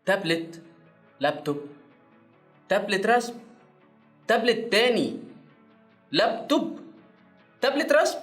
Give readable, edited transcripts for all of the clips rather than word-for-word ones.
تابلت، لابتوب، تابلت رسم، تابلت تاني، لابتوب، تابلت رسم.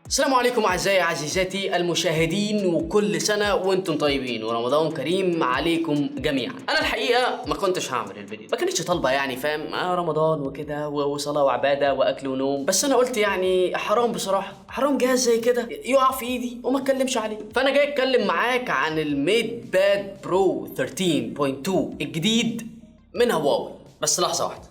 السلام عليكم اعزائي عزيزاتي المشاهدين، وكل سنه وانتم طيبين ورمضان كريم عليكم جميعا. انا الحقيقه ما كنتش هعمل الفيديو، ما كانتش طالبه يعني، فاهم؟ رمضان وكده وصلاه وعباده واكل ونوم، بس انا قلت يعني حرام بصراحه، حرام جهاز زي كده يقع في ايدي وما اتكلمش عليه. فانا جاي اتكلم معاك عن الميد باد برو 13.2 الجديد من هواوي. بس لحظه واحده،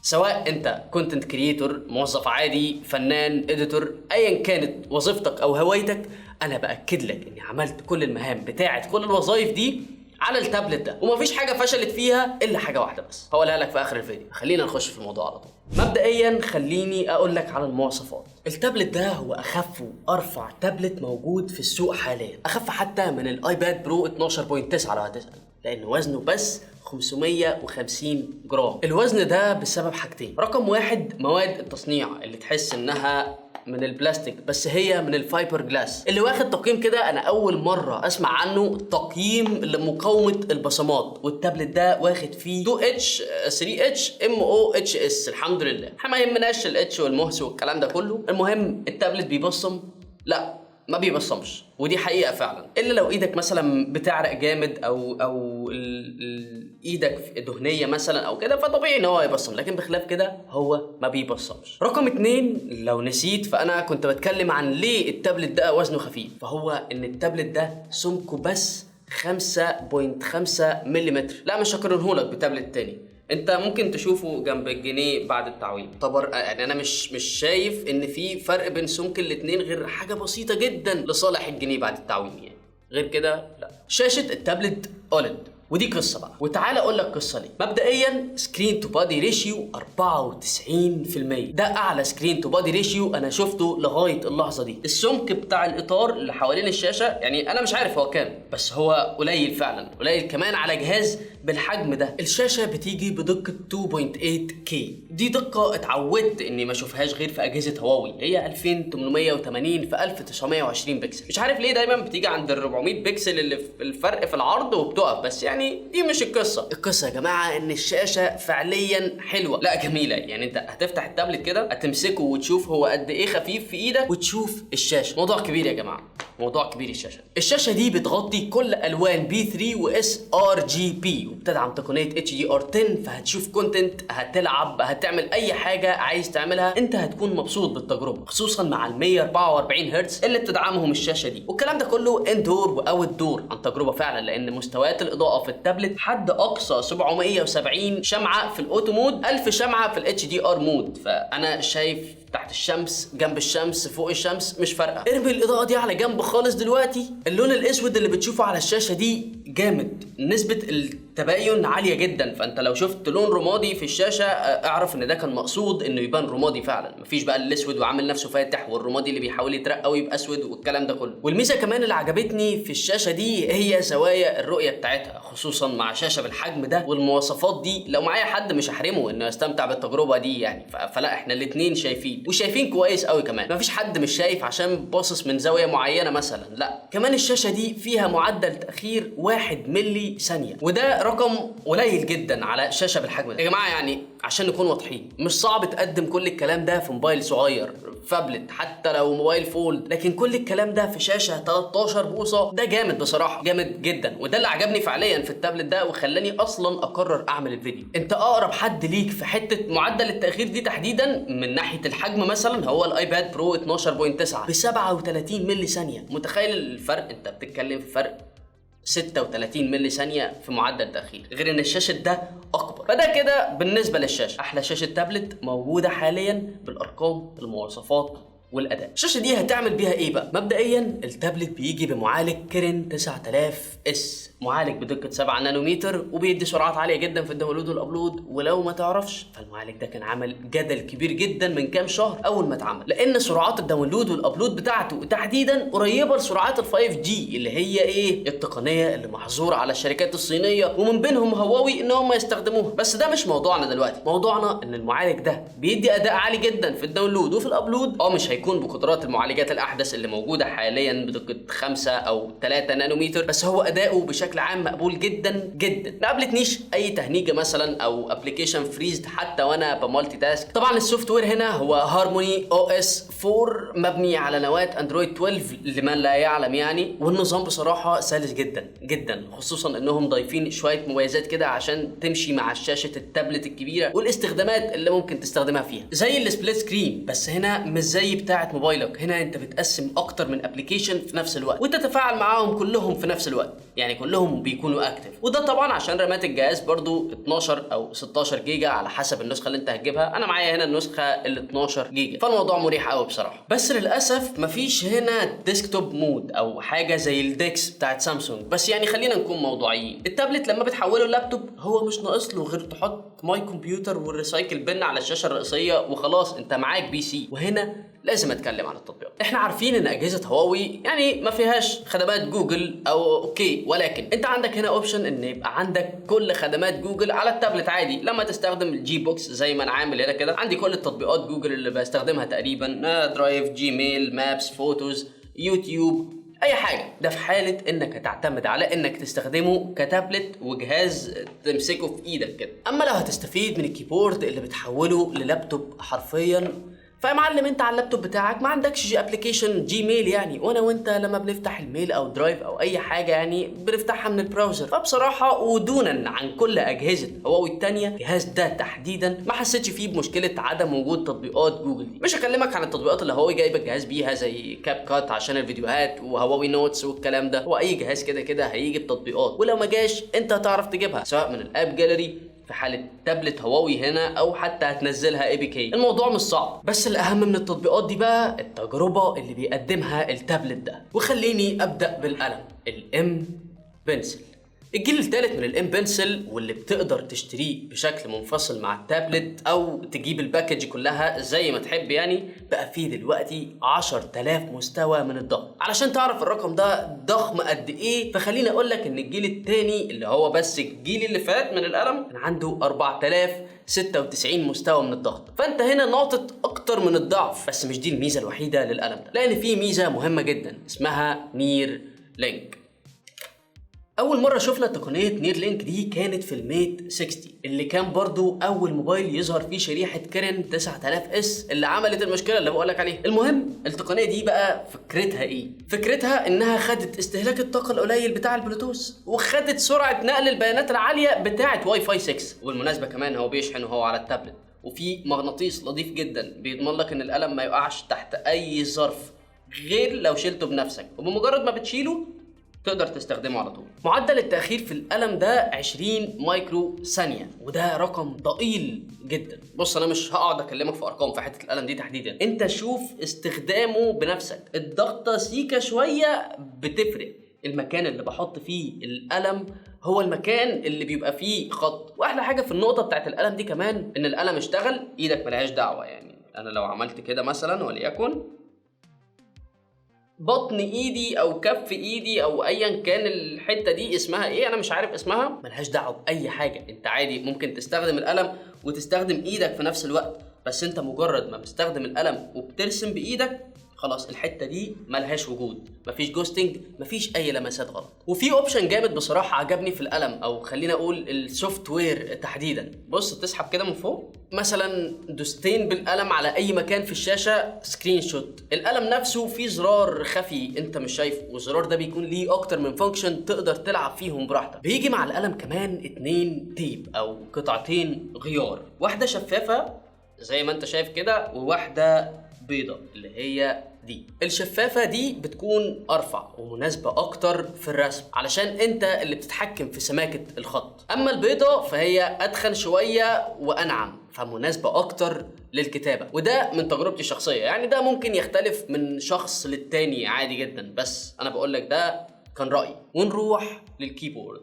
سواء انت كونتنت كريتور، موظف عادي، فنان، اديتور، ايا كانت وظيفتك او هوايتك، انا باكد لك اني عملت كل المهام بتاعه كل الوظائف دي على التابلت ده، ومفيش حاجه فشلت فيها الا حاجه واحده بس هقولها لك في اخر الفيديو. خلينا نخش في الموضوع على طول. مبدئيا خليني اقول لك على المواصفات. التابلت ده هو اخف وارفع تابلت موجود في السوق حاليا، اخف حتى من الايباد برو 12.9 لو هتسال، لان وزنه بس 550 جرام. الوزن ده بسبب حاجتين: رقم واحد، مواد التصنيع اللي تحس انها من البلاستيك بس هي من الفايبر جلاس، اللي واخد تقييم كده انا اول مره اسمع عنه، تقييم لمقاومه البصمات، والتابلت ده واخد فيه 2H 3H MOHS. الحمد لله، احنا ما يهمناش الاتش والمهس والكلام ده كله، المهم التابلت بيبصم؟ لا، ما بيبصمش، ودي حقيقه فعلا، الا لو ايدك مثلا بتعرق جامد او ايدك دهنيه مثلا او كده، فطبيعي ان هو يبصم، لكن بخلاف كده هو ما بيبصمش. رقم 2، لو نسيت، فانا كنت بتكلم عن ليه التابلت ده وزنه خفيف، فهو ان التابلت ده سمكه بس 5.5 ملم. لا مش هقارنهولك بتابلت تاني، انت ممكن تشوفه جنب الجنيه بعد التعويم. طبعا يعني انا مش شايف ان في فرق بين سمك الاتنين غير حاجه بسيطه جدا لصالح الجنيه بعد التعويم، يعني غير كده لا. شاشه التابلت اوليد، ودي قصه بقى، وتعال اقول لك قصه ليه. مبدئيا سكرين تو بادي ريشيو 94%، ده اعلى سكرين تو بادي ريشيو انا شفته لغايه اللحظه دي. السمك بتاع الاطار اللي حوالين الشاشه يعني انا مش عارف هو كام، بس هو قليل فعلا، قليل كمان على جهاز بالحجم ده. الشاشه بتيجي بدقه 2.8K، دي دقه اتعودت اني ما اشوفهاش غير في اجهزه هواوي، هي 2880 في 1920 بكسل. مش عارف ليه دايما بتيجي عند ال 400 بكسل اللي في الفرق في العرض وبتقف، بس يعني دي مش القصه يا جماعه، ان الشاشه فعليا حلوه، لا جميله. يعني انت هتفتح التابلت كده، هتمسكه وتشوف هو قد ايه خفيف في ايدك، وتشوف الشاشه. موضوع كبير يا جماعه، موضوع كبير. الشاشه دي بتغطي كل الوان B3 و sRGB، وبتدعم تقنيه HDR10، فهتشوف كونتنت، هتلعب، هتعمل اي حاجه عايز تعملها، انت هتكون مبسوط بالتجربه، خصوصا مع ال 144 هرتز اللي بتدعمهم الشاشه دي. والكلام ده كله اندور واوت دور عن تجربه فعلا، لان مستويات الاضاءه في التابلت حد اقصى 770 شمعه في الاوتو مود، 1000 شمعه في الHDR مود. فانا شايف تحت الشمس، جنب الشمس، فوق الشمس، مش فارقه. ارمي الاضاءه دي على جنب خالص دلوقتي، اللون الاسود اللي بتشوفه على الشاشه دي جامد، نسبه التباين عاليه جدا، فانت لو شفت لون رمادي في الشاشه اعرف ان ده كان مقصود انه يبان رمادي فعلا، مفيش بقى الاسود وعامل نفسه فاتح والرمادي اللي بيحاول يترقى ويبقى اسود والكلام ده كله. والميزه كمان اللي عجبتني في الشاشه دي هي زوايا الرؤيه بتاعتها، خصوصا مع شاشه بالحجم ده والمواصفات دي. لو معايا حد مش هحرمه انه يستمتع بالتجربه دي يعني، فلا احنا الاثنين شايفين، وشايفين كويس قوي كمان، مفيش حد مش شايف عشان باصص من زاويه معينه مثلا، لا. كمان الشاشه دي فيها معدل تاخير 1 ملي ثانيه، وده رقم قليل جدا على شاشه بالحجم ده يا جماعه. يعني عشان نكون واضحين، مش صعب تقدم كل الكلام ده في موبايل صغير، فابلت، حتى لو موبايل فولد، لكن كل الكلام ده في شاشه 13 بوصه، ده جامد بصراحه، جامد جدا. وده اللي عجبني فعليا في التابلت ده وخلاني اصلا اقرر اعمل الفيديو. انت اقرب حد ليك في حته معدل التاخير دي تحديدا من ناحيه الحجم مثلا هو الايباد برو 12.9 ب 37 ملي ثانيه. متخيل الفرق؟ انت بتتكلم في فرق 36 ملي ثانيه في معدل تاخير، غير ان الشاشه ده اكبر. فده كده بالنسبه للشاشه، احلى شاشه تابلت موجوده حاليا بالارقام، المواصفات والاداء. الشاشه دي هتعمل بيها ايه بقى؟ مبدئيا التابلت بيجي بمعالج كيرن 9000S، معالج بدقه 7 نانومتر، وبيدي سرعات عاليه جدا في الداونلود والابلود. ولو ما تعرفش، فالمعالج ده كان عمل جدل كبير جدا من كام شهر اول ما اتعمل، لان سرعات الداونلود والابلود بتاعته تحديدا قريبه لسرعات ال 5G، اللي هي ايه؟ التقنيه اللي محظوره على الشركات الصينيه ومن بينهم هواوي ان هم يستخدموها. بس ده مش موضوعنا دلوقتي، موضوعنا ان المعالج ده بيدي اداء عالي جدا في الداونلود وفي الابلود، مش هيكون بقدرات المعالجات الاحدث اللي موجوده حاليا بدقه 5 او 3 نانومتر، بس هو اداؤه بشكل عام مقبول جدا جدا. ما قابلتنيش اي تهنيجه مثلا او ابلكيشن فريزد حتى وانا بمالتي تاسك. طبعا السوفت وير هنا هو هارموني او اس 4 مبني على نواه اندرويد 12 لمن لا يعلم يعني، والنظام بصراحه سلس جدا جدا، خصوصا انهم ضايفين شويه مميزات كده عشان تمشي مع شاشه التابلت الكبيره والاستخدامات اللي ممكن تستخدمها فيها، زي السبليت سكرين. بس هنا مش زي بتاعه موبايلك، هنا انت بتقسم اكتر من ابلكيشن في نفس الوقت وتتفاعل معاهم كلهم في نفس الوقت، يعني كلهم بيكونوا اكتف. وده طبعا عشان رامات الجهاز برضو 12 او 16 جيجا على حسب النسخه اللي انت هتجيبها. انا معايا هنا النسخه ال 12 جيجا، فالموضوع مريح قوي بصراحه. بس للاسف مفيش هنا ديسكتوب مود او حاجه زي الديكس بتاعت سامسونج. بس يعني خلينا نكون موضوعيين، التابلت لما بتحوله اللابتوب هو مش ناقص له غير تحط ماي كمبيوتر والريسايكل بن على الشاشه الرئيسيه وخلاص انت معاك بي سي. وهنا لازم اتكلم عن التطبيقات. احنا عارفين ان اجهزه هواوي يعني ما فيهاش خدمات جوجل او اوكي، ولكن انت عندك هنا اوبشن ان يبقى عندك كل خدمات جوجل على التابلت عادي. لما تستخدم الجي بوكس زي ما انا عامل هنا كده، عندي كل التطبيقات جوجل اللي بستخدمها تقريبا، درايف، جيميل، مابس، فوتوز، يوتيوب، اي حاجه. ده في حاله انك هتعتمد على انك تستخدمه كتابلت وجهاز تمسكه في ايدك كده. اما لو هتستفيد من الكيبورد اللي بتحوله للابتوب حرفيا، فيا معلم انت على اللابتوب بتاعك ما عندكش ابلكيشن جيميل يعني، وانا وانت لما بنفتح الميل او درايف او اي حاجه يعني بنفتحها من البراوزر. فبصراحه ودونا عن كل اجهزه هواوي التانيه، الجهاز ده تحديدا ما حسيتش فيه بمشكله عدم وجود تطبيقات جوجل دي. مش هكلمك عن التطبيقات اللي هواوي جايبه الجهاز بيها زي كاب كات عشان الفيديوهات وهواوي نوتس والكلام ده، هو اي جهاز كده كده هيجي بتطبيقات، ولو ما جاش انت هتعرف تجيبها سواء من الاب جاليري في حالة تابلت هواوي هنا او حتى هتنزلها اي بي كي. الموضوع مش صعب، بس الاهم من التطبيقات دي بقى التجربة اللي بيقدمها التابلت ده. وخليني ابدأ بالقلم الام بنسل، الجيل الثالث من الام بنسل، واللي بتقدر تشتريه بشكل منفصل مع التابلت او تجيب الباكج كلها زي ما تحب يعني. بقى فيه دلوقتي 10000 مستوى من الضغط. علشان تعرف الرقم ده ضخم قد ايه، فخليني اقول لك ان الجيل الثاني اللي هو بس الجيل اللي فات من القلم كان عنده 4096 مستوى من الضغط. فانت هنا ناطط اكتر من الضعف. بس مش دي الميزه الوحيده للقلم ده، لان في ميزه مهمه جدا اسمها نير لينك. اول مره شفنا تقنيه نير لينك دي كانت في الميت 60 اللي كان برضو اول موبايل يظهر فيه شريحه كيرن 9000 اس اللي عملت المشكله اللي بقولك عليها. المهم التقنيه دي بقى فكرتها ايه؟ فكرتها انها خدت استهلاك الطاقه القليل بتاع البلوتوث وخدت سرعه نقل البيانات العاليه بتاعه واي فاي 6. وبالمناسبه كمان هو بيشحن وهو على التابلت، وفي مغناطيس لطيف جدا بيضمن لك ان القلم ما يقعش تحت اي ظرف غير لو شلته بنفسك، وبمجرد ما بتشيله تقدر تستخدمه على طول. معدل التأخير في القلم ده 20 مايكرو ثانية، وده رقم ضئيل جدا. بص انا مش هقعد اكلمك في ارقام في حتة القلم دي تحديدا، انت شوف استخدامه بنفسك. الضغطة سيكة شوية بتفرق. المكان اللي بحط فيه القلم هو المكان اللي بيبقى فيه خط. واحلى حاجة في النقطة بتاعت القلم دي كمان ان القلم اشتغل، ايدك ملهاش دعوة. يعني انا لو عملت كده مثلا وليكن بطن ايدي او كف ايدي او ايا كان الحته دي اسمها ايه انا مش عارف اسمها، ملهاش دعوه باي حاجه. انت عادي ممكن تستخدم القلم وتستخدم ايدك في نفس الوقت، بس انت مجرد ما بتستخدم القلم وبترسم بايدك خلاص الحته دي ملهاش وجود، مفيش جوستنج، مفيش اي لمسات غلط. وفي اوبشن جامد بصراحه عجبني في القلم، او خلينا اقول السوفت وير تحديدا. بص تسحب كده من فوق مثلا دوستين بالقلم على اي مكان في الشاشه سكرين شوت. القلم نفسه فيه زرار خفي انت مش شايفه، والزرار ده بيكون ليه اكتر من فانكشن تقدر تلعب فيهم براحتك. بيجي مع القلم كمان 2 تيب او قطعتين غيار، واحده شفافه زي ما انت شايف كده، وواحده بيضة اللي هي دي. الشفافة دي بتكون أرفع ومناسبة أكتر في الرسم علشان أنت اللي بتتحكم في سماكة الخط. أما البيضة فهي أدخن شوية وأنعم، فمناسبة أكتر للكتابة. وده من تجربتي الشخصية، يعني ده ممكن يختلف من شخص للتاني عادي جدا، بس أنا بقولك ده كان رأيي. ونروح للكيبورد،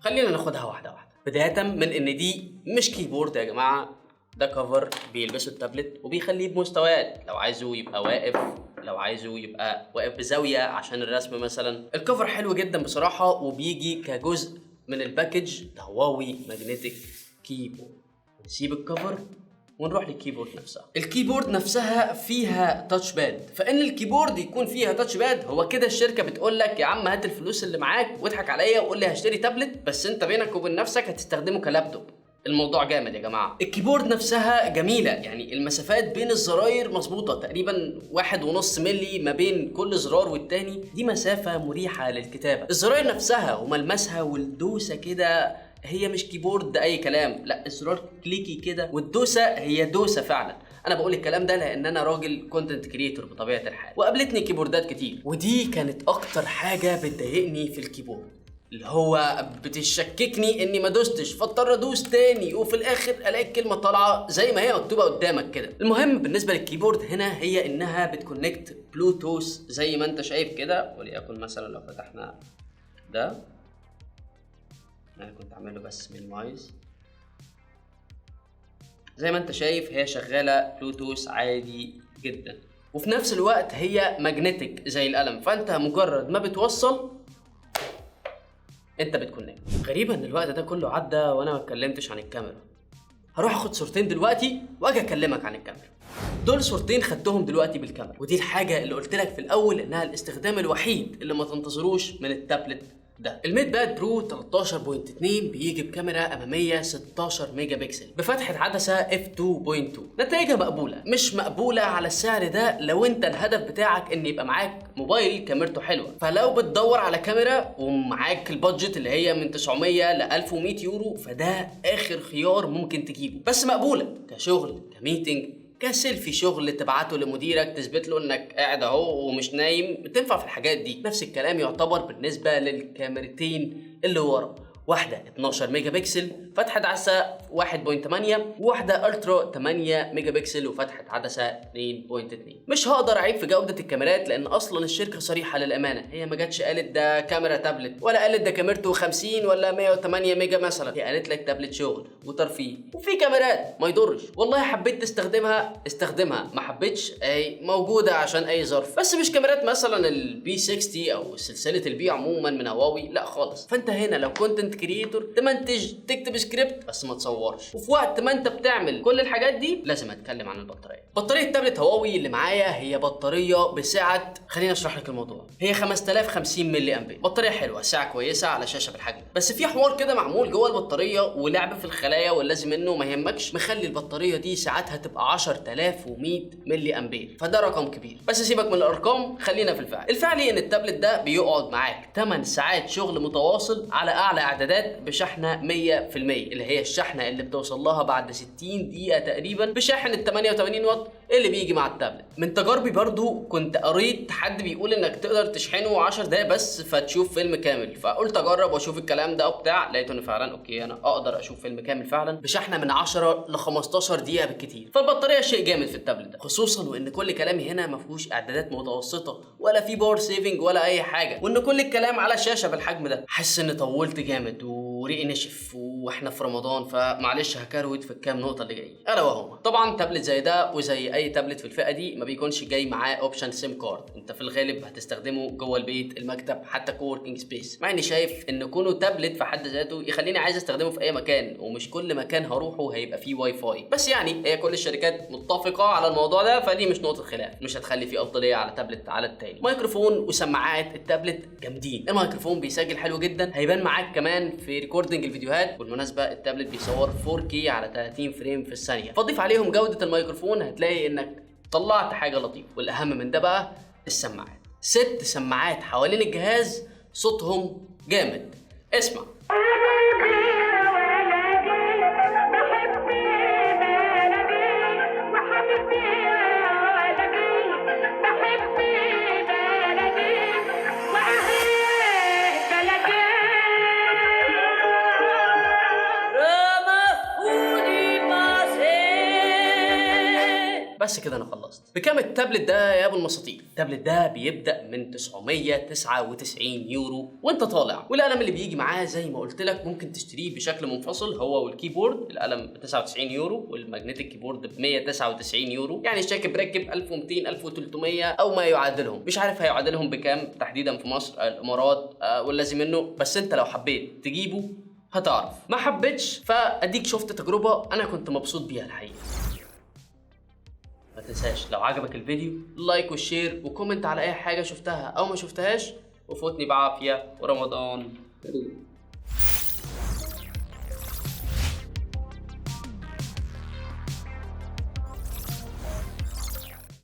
خلينا ناخدها واحدة واحدة. بداية من إن دي مش كيبورد يا جماعة، ده كفر بيلبسه التابلت وبيخليه بمستويات، لو عايزه يبقى واقف، لو عايزه يبقى واقف بزاوية عشان الرسم مثلا. الكفر حلو جدا بصراحة، وبيجي كجزء من الباكج هواوي ماجنتيك كيبورد. نسيب الكفر ونروح للكيبورد نفسها. الكيبورد نفسها فيها تاتش باد، فان الكيبورد يكون فيها تاتش باد هو كده الشركه بتقول لك يا عم هات الفلوس اللي معاك واضحك عليا وقول لي هشتري تابلت، بس انت بينك وبين نفسك هتستخدمه كلابتوب. الموضوع جامد يا جماعه. الكيبورد نفسها جميله، يعني المسافات بين الزراير مظبوطه، تقريبا 1.5 مللي ما بين كل زرار والتاني، دي مسافه مريحه للكتابه. الزراير نفسها وملمسها والدوسه كده هي مش كيبورد اي كلام، لا الزرار كليكي كده والدوسه هي دوسه فعلا. انا بقول الكلام ده لان انا راجل كونتنت كريتور بطبيعه الحال، وقابلتني كيبوردات كتير، ودي كانت اكتر حاجه بتضايقني في الكيبورد، اللي هو بتشككني اني ما دوستش فاضطر ادوس تاني وفي الاخر الاقي الكلمه طالعه زي ما هي مكتوبه قدامك كده. المهم بالنسبه للكيبورد هنا هي انها بتكونكت بلوتوث زي ما انت شايف كده، وليكن مثلا لو فتحنا ده، انا كنت عامله بس مينيمايز، زي ما انت شايف هي شغاله بلوتوث عادي جدا، وفي نفس الوقت هي ماجنتيك زي القلم، فانت مجرد ما بتوصل انت بتكونكت. غريبه ان الوقت ده كله عدى وانا ما اتكلمتش عن الكاميرا. هروح اخد صورتين دلوقتي واجي اكلمك عن الكاميرا. دول صورتين خدتهم دلوقتي بالكاميرا، ودي الحاجه اللي قلت لك في الاول انها الاستخدام الوحيد اللي ما تنتظروش من التابلت ده. الميد باد برو 13.2 بيجي بكاميرا اماميه 16 ميجا بكسل بفتحه عدسه f2.2. نتائجها مقبوله، مش مقبوله على السعر ده لو انت الهدف بتاعك ان يبقى معاك موبايل كاميرته حلوه. فلو بتدور على كاميرا ومعاك البادجت اللي هي من 900 ل 1100 يورو فده اخر خيار ممكن تجيبه، بس مقبوله كشغل كميتنج كسيلفي شغل تبعته لمديرك تثبت له انك قاعد اهو ومش نايم، بتنفع في الحاجات دي. نفس الكلام يعتبر بالنسبه للكاميرتين اللي ورا، واحده 12 ميجا بكسل فتحه عدسه 1.8 وواحده الترا 8 ميجا بكسل وفتحه عدسه 2.2. مش هقدر اعيب في جوده الكاميرات لان اصلا الشركه صريحه للامانه، هي ما جاتش قالت ده كاميرا تابلت ولا قالت ده كاميرته 50 ولا 108 ميجا مثلا، هي قالت لك تابلت شغل وترفيه وفي كاميرات ما يضرش. والله حبيت تستخدمها استخدمها، ما حبيتش اي موجوده عشان اي ظرف، بس مش كاميرات مثلا البي 60 او سلسله البي عموما من هواوي، لا خالص. فانت هنا لو كونتنت كريتور تمنتج تكتب سكريبت بس ما تصورش، وفي وقت ما انت بتعمل كل الحاجات دي لازم اتكلم عن البطاريه. بطاريه تابلت هواوي اللي معايا هي بطاريه بسعه، خليني اشرح لك الموضوع، هي 5050 ملي امبير، بطاريه حلوه سعه كويسه على شاشه بالحجم، بس في حوار كده معمول جوه البطاريه ولعب في الخلايا واللازم منه ما يهمكش، مخلي البطاريه دي ساعتها تبقى 10100 ملي امبير، فده رقم كبير. بس سيبك من الارقام خلينا في الفعل. الفعلي ان التابلت ده بيقعد معاك 8 ساعات شغل متواصل على اعلى اعدادات بشحنه 100%، اللي هي الشحنه اللي بتوصل لها بعد 60 دقيقه تقريبا بشاحن ال 88 واط اللي بيجي مع التابلت. من تجاربي برضو كنت قريت حد بيقول انك تقدر تشحنه 10 دقايق بس فتشوف فيلم كامل، فقلت اجرب واشوف الكلام ده وبتاع، لقيت انه فعلا اوكي انا اقدر اشوف فيلم كامل فعلا بشحنه من 10 ل 15 دقيقه بالكتير. فالبطاريه شيء جامد في التابلت ده، خصوصا وان كل كلامي هنا ما فيهوش اعدادات متوسطه ولا في باور سيفنج ولا اي حاجه، وان كل الكلام على شاشه بالحجم ده. حاسس اني طولت جامد وريقي نشف واحنا في رمضان، فمعلش هكروت في الكام نقطه اللي جايه. الا وهو طبعا تابلت زي ده وزي اي تابلت في الفئه دي ما بيكونش جاي معاه اوبشن سيم كارد، انت في الغالب هتستخدمه جوه البيت المكتب حتى كووركينج سبيس، مع اني شايف ان كونه تابلت في حد ذاته يخليني عايز استخدمه في اي مكان، ومش كل مكان هروحه هيبقى فيه واي فاي، بس يعني هي كل الشركات متفقه على الموضوع ده، فدي مش نقطه خلاف، مش هتخلي فيه افضليه على تابلت على التاني. ميكروفون وسماعات التابلت جامدين، الميكروفون بيسجل حلو جدا، هيبان معاك كمان في ريكوردنج الفيديوهات، بالمناسبه التابلت بيصور 4K على 30 فريم في الثانيه، فضيف عليهم جوده الميكروفون هتلاقي انك طلعت حاجه لطيفه. والاهم من ده بقى السماعات، 6 سماعات حوالين الجهاز صوتهم جامد. اسمع بس كده انا خلصت. بكام التابلت ده يا ابو المساطيل؟ التابلت ده بيبدا من 999 يورو وانت طالع، والقلم اللي بيجي معاه زي ما قلت لك ممكن تشتريه بشكل منفصل هو والكيبورد. القلم ب 99 يورو والماجنتيك كيبورد ب 199 يورو، يعني الشركه بركب 1200 1300 او ما يعادلهم، مش عارف هيعادلهم بكام تحديدا في مصر الامارات واللازم منه، بس انت لو حبيت تجيبه هتعرف، ما حبيتش فاديك شفت تجربه انا كنت مبسوط بيها الحقيقه. ما تنساش لو عجبك الفيديو لايك والشير وكومنت على اي حاجه شفتها او ما شفتهاش، وفوتني بعافيه ورمضان كريم.